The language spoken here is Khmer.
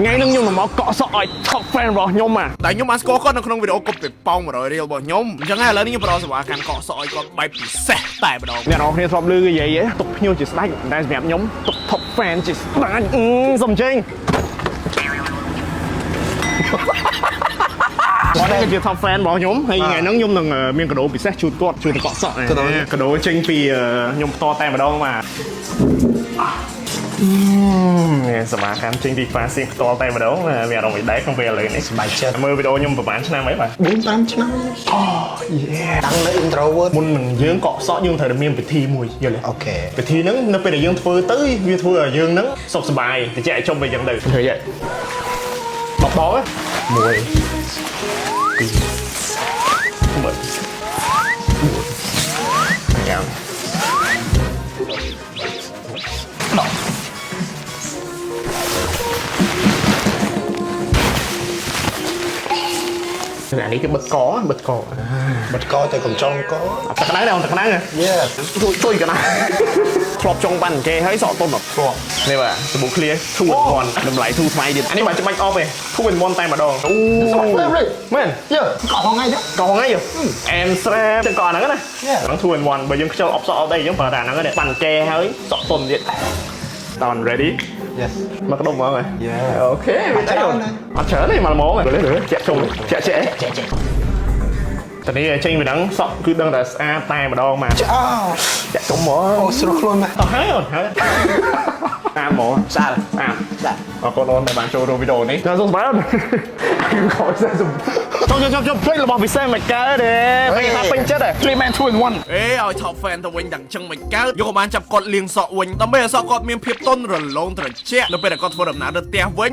Ngay nâng nhung là món cọ sọ top fan rồi nhung mà. Tại nhóm ăn có nó không video copy bong rồi real bỏ nhóm. Chẳng hay là những pro sẽ can cọ sọ có bài bị xe tại bắt đầu. Nhà nó khi top lư cái gì vậy? Tục nhung chỉ đánh đang đẹp nhóm tục top fan chỉ đánh dầm trên. Có đây là top fan bỏ nhóm hay ngày nâng nhung là miếng cái đồ bị xét chụt cọ sọ này. Cái đồ trên vì nhung to tay vào đâu mà. Sờ má khám trên đi pha xin to tay vào đấu mà mẹ đồng bị đáy không về lời này bài chơi mơ video nhung và bán năm mấy bạn 4-5 ឆ្នាំ yeah តាំងនៅ introvert មុននឹងយើងកក់សក់យើងត្រូវតែមានពិធីមួយយល់ទេ អូខេ ពិធីហ្នឹងនៅពេលដែលយើងធ្វើទៅវាធ្វើឲ្យយើងហ្នឹងសុខសប្បាយតិចចុំទៅយ៉ាងទៅឃើញទេបបៗមួយមើលយ៉ាងអានេះគឺបិទកទៅកំចុងក ទឹកក្តៅដែរទឹកក្តៅ Yeah ជួយកណ្ដាលធ្លាប់ចុងបានគេហើយសក់តុនអត់ធ្លាប់នេះបាទសាប៊ូ clear 2 in 1តម្លៃ2ថ្លៃទៀតអានេះបើច្បាច់អស់ទេ2 in 1តែម្ដងអូមែនយើ កោះថ្ងៃទៅ កោហ្នឹងយើអែមស្រាទាំងកោហ្នឹងណាហ្នឹង2 in 1បើយើងខ្ជិលអបសក់អត់អីយើងប្រើតែហ្នឹងទេបានគេហើយសក់តុនទៀតតើ ready Yes មកក្តុំហ្មងហ៎ Yeah អូខេវាតែអត់ច្រើនទេមកហ្មងលើចាក់ជុំចាក់តនេះចេញពីហ្នឹងសក់គឺដឹងតែស្អាតតែម្ដងមក អូ ចាក់ជុំហ្មង អូស្រួលខ្លួនណាស់ តោះហើយអូនហើយអាហ្មងស្អាតអរគុណអូនដែលបានចូលរួមវីដេអូនេះសូមស្វាគមន៍ខោសសុំចុះភ្លេចរបស់ពិសេសមិនកើតទេពេលថាពេញចិត្តទេ Three Man 2 in 1 អេឲ្យ top fan ទៅវិញទាំងចឹងមិនកើតយកក៏បានចាប់គាត់លាងសក់វិញដើម្បីឲ្យសក់គាត់មានភាពទន់រលោងត្រជាក់នៅពេលដែលគាត់ធ្វើដំណើរទៅផ្ទះវិញ